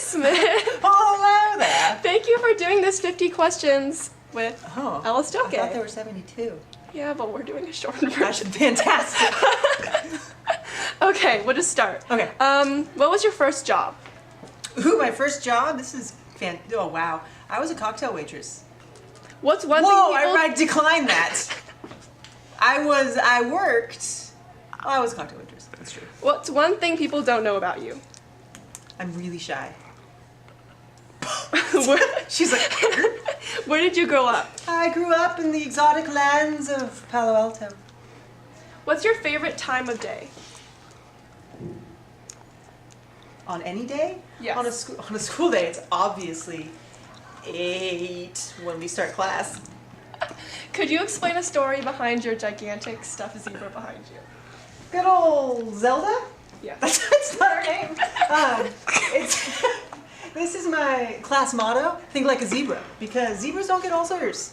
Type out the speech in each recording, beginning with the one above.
Smith. Hello there. Thank you for doing this 50 questions with Alice I Doke. thought there were 72. Yeah, but we're doing a shortened That's version. fantastic. Okay, we'll just start. Okay. What was your first job? Ooh, my first job? This is oh wow. I was a cocktail waitress. What's one Whoa, thing people... I declined that. I was a cocktail waitress. That's true. What's one thing people don't know about you? I'm really shy. Where... She's like, Where did you grow up? I grew up in the exotic lands of Palo Alto. What's your favorite time of day? On any day? Yes. On a school day, it's obviously 8 when we start class. Could you explain a story behind your gigantic stuffed zebra behind you? Good old Zelda? Yeah. That's not her name. This is my class motto, think like a zebra, because zebras don't get ulcers.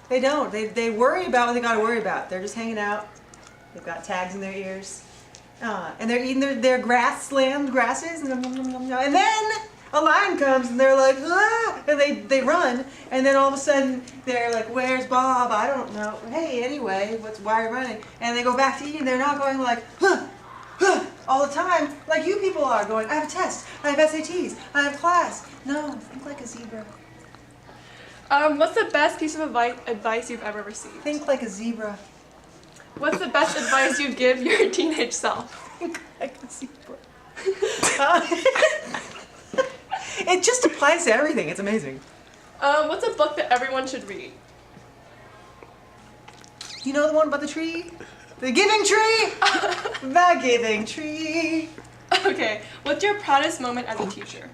They don't. They worry about what they gotta worry about. They're just hanging out. They've got tags in their ears. And they're eating their grassland grasses. And then a lion comes and they're like, ah! And they run. And then all of a sudden they're like, where's Bob? I don't know. Hey, anyway, why are you running? And they go back to eating. They're not going like, huh, huh, all the time like you people are going, I have a test, I have SATs, I have class. No, think like a zebra. What's the best piece of advice you've ever received? Think like a zebra. What's the best advice you'd give your teenage self? Think like a zebra. It just applies to everything. It's amazing. What's a book that everyone should read? You know the one about the tree? The Giving Tree! The Giving Tree! Okay, what's your proudest moment as a teacher?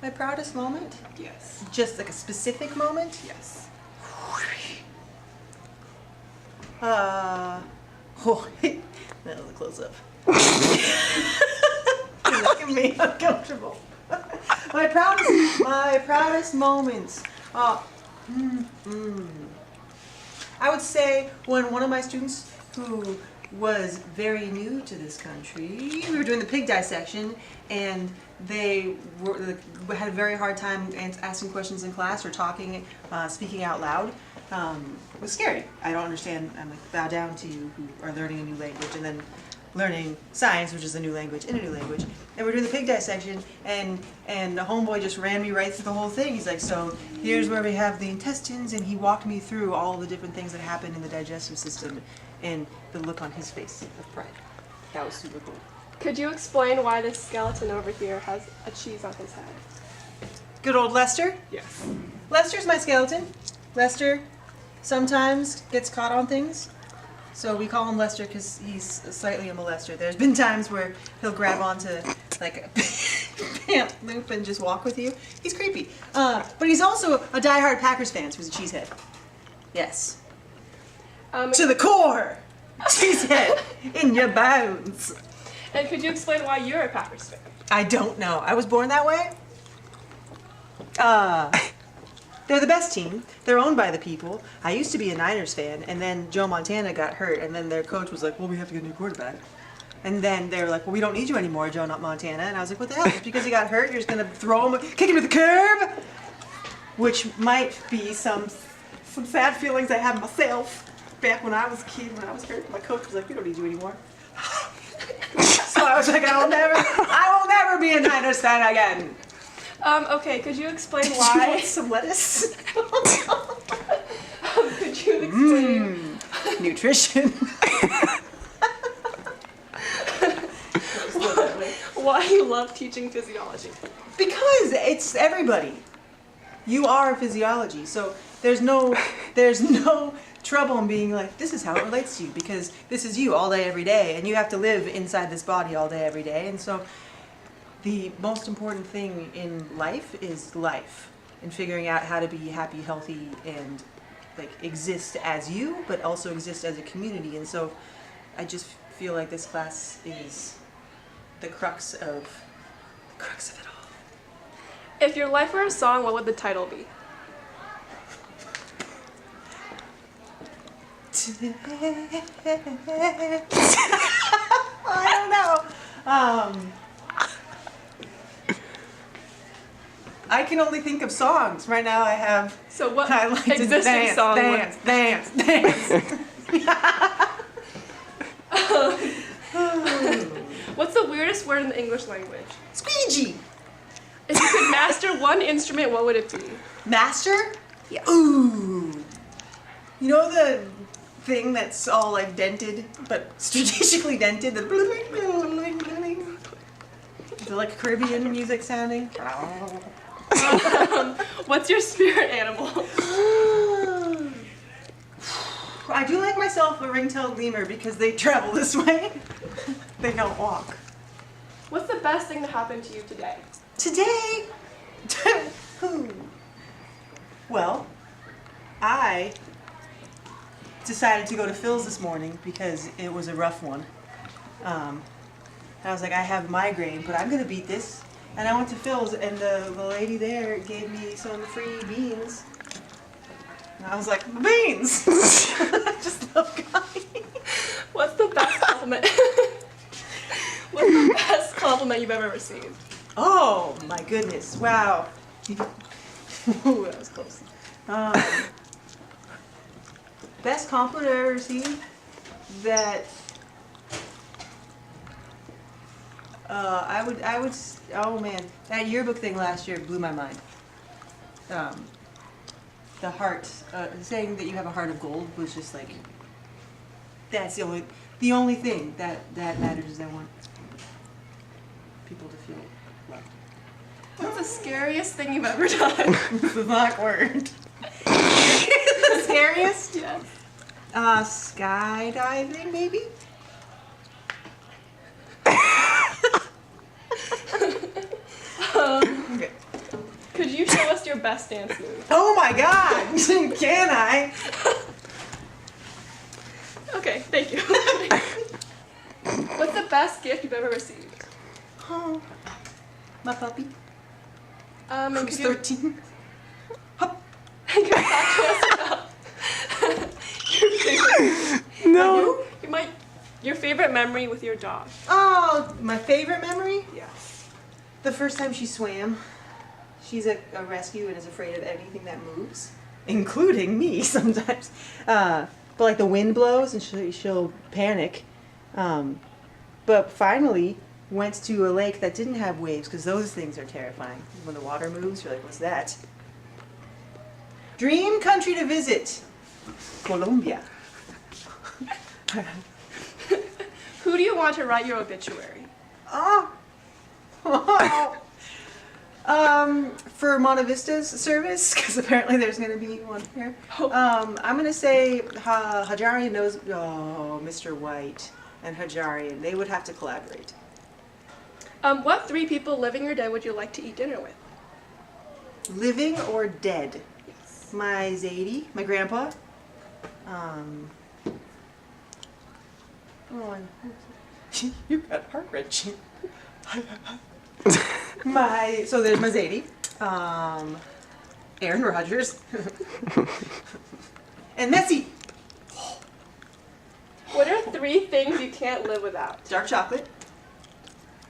My proudest moment? Yes. Just like a specific moment? Yes. Oh, that was a close-up. You're making me uncomfortable. My proudest moments. I would say when one of my students who was very new to this country, we were doing the pig dissection, and they had a very hard time asking questions in class or talking, speaking out loud. It was scary. I don't understand. I'm like, bow down to you who are learning a new language and then learning science, which is a new language, in a new language. And we're doing the pig dissection, and the homeboy just ran me right through the whole thing. He's like, so here's where we have the intestines, and he walked me through all the different things that happen in the digestive system, and the look on his face of pride. That was super cool. Could you explain why this skeleton over here has a cheese on his head? Good old Lester. Yes. Lester's my skeleton. Lester sometimes gets caught on things, so we call him Lester because he's slightly a molester. There's been times where he'll grab onto like a pant loop and just walk with you. He's creepy. But he's also a diehard Packers fan, so he's a cheesehead. Yes. To the core! Cheesehead in your bones. And could you explain why you're a Packers fan? I don't know. I was born that way. They're the best team. They're owned by the people. I used to be a Niners fan, and then Joe Montana got hurt, and then their coach was like, well, we have to get a new quarterback. And then they were like, well, we don't need you anymore, Joe Montana. And I was like, what the hell? Just because he got hurt, you're just going to throw him, kick him to the curb? Which might be some sad feelings I have myself back when I was a kid, when I was hurt. My coach was like, we don't need you anymore. So I was like, I will never be a Niners fan again. Okay, could you explain Do you why? want some lettuce? Could you explain Nutrition. why you love teaching physiology? Because it's everybody. You are physiology, so there's no trouble in being like, this is how it relates to you, because this is you all day, every day, and you have to live inside this body all day, every day, and so the most important thing in life is life, and figuring out how to be happy, healthy, and like exist as you, but also exist as a community. And so I just feel like this class is the crux of it all. If your life were a song, what would the title be? I don't know. I can only think of songs. Right now I have, So what I like to existing dance, song would- dance, dance, dance. What's the weirdest word in the English language? Squeegee. If you could master one instrument, what would it be? Master? Yes. Ooh. You know the thing that's all like dented, but strategically dented? The like Caribbean music sounding? What's your spirit animal? I do like myself a ring-tailed lemur because they travel this way. They don't walk. What's the best thing to happen to you today? Today, well, I decided to go to Phil's this morning because it was a rough one. I was like, I have migraine, but I'm gonna beat this. And I went to Phil's, and the lady there gave me some free beans. And I was like, beans! I just love coffee. What's the best compliment? What's the best compliment you've ever received? Oh my goodness! Wow. Ooh, that was close. Best compliment I ever received. That I would. Oh man, that yearbook thing last year blew my mind. The heart, saying that you have a heart of gold was just like. That's the only thing that matters is I want people to feel loved. What's the scariest thing you've ever done? This is not word. The scariest? Yes. Skydiving, maybe? Okay. Could you show us your best dance move? Oh my god! Can I? Okay, thank you. What's the best gift you've ever received? Oh, my puppy. And Who's could you 13? Hup. can you talk to us about your favorite? No. Your favorite memory with your dog? Oh, my favorite memory? Yes. The first time she swam. She's a rescue and is afraid of anything that moves, including me sometimes. But like the wind blows and she'll panic. But finally went to a lake that didn't have waves because those things are terrifying. When the water moves, you're like, what's that? Dream country to visit, Colombia. Who do you want to write your obituary? Oh. For Monte Vista's service, because apparently there's going to be one here. I'm going to say Hajarian knows, Mr. White and Hajarian, they would have to collaborate. What 3 people, living or dead, would you like to eat dinner with? Living or dead? Yes. My Zadie, my grandpa. You got heart-wrenching. So there's my Zadie, Aaron Rodgers, and Messi. What are 3 things you can't live without? Dark chocolate,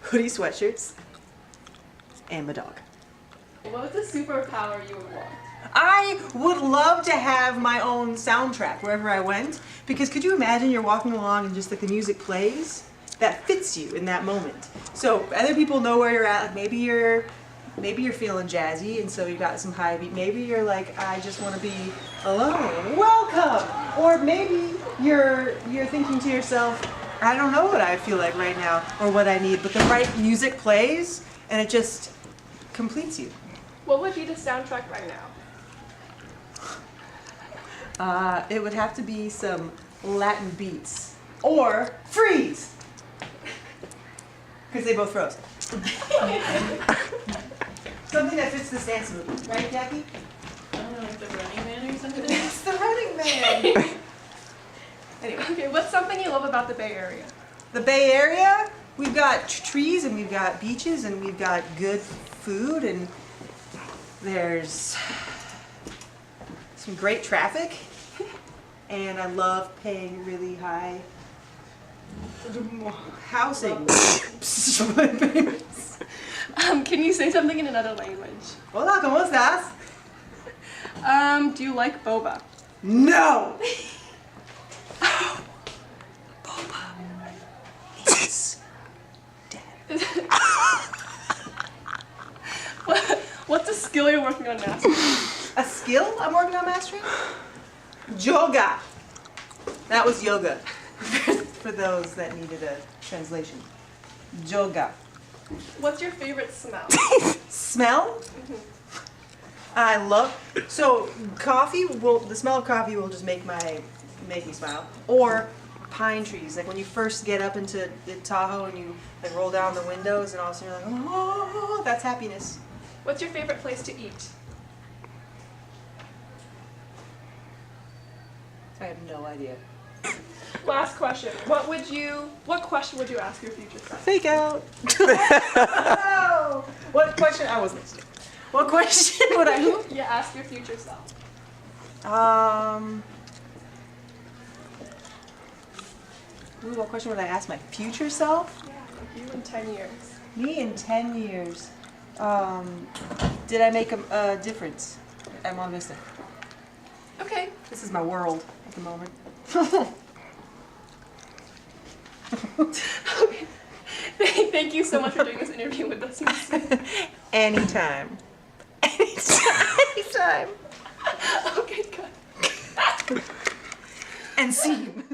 hoodie sweatshirts, and my dog. What was the superpower you would want? I would love to have my own soundtrack wherever I went, because could you imagine you're walking along and just like the music plays? That fits you in that moment. So other people know where you're at. Like maybe you're feeling jazzy, and so you got some high beat. Maybe you're like, I just want to be alone. Welcome. Or maybe you're thinking to yourself, I don't know what I feel like right now or what I need, but the right music plays and it just completes you. What would be the soundtrack right now? It would have to be some Latin beats or freeze. Because they both froze. Something that fits this dance movie, right, Jackie? I don't know, like the Running Man or something? It's the Running Man. Anyway, Okay, what's something you love about the Bay Area? the Bay Area, we've got trees and we've got beaches and we've got good food and there's some great traffic. And I love paying really high housing. Can you say something in another language? Hola, ¿cómo estás? Do you like boba? No! Boba is dead. What's a skill you're working on mastering? A skill I'm working on mastering? Yoga. That was yoga. For those that needed a translation. Yoga. What's your favorite smell? Smell? I love, so the smell of coffee will just make me smile. Or pine trees, like when you first get up into Tahoe and you like roll down the windows and all of a sudden you're like, oh, that's happiness. What's your favorite place to eat? I have no idea. Last question. What question would you ask your future self? Fake out. Oh, what question? I wasn't listening. What question would I? Yeah, ask your future self. Ooh, what question would I ask my future self? Yeah, like you in 10 years. Me in 10 years. Did I make a difference at Monte Vista? Okay. This is my world at the moment. Okay. Thank you so much for doing this interview with us. Anytime. Anytime. Okay, good. And scene.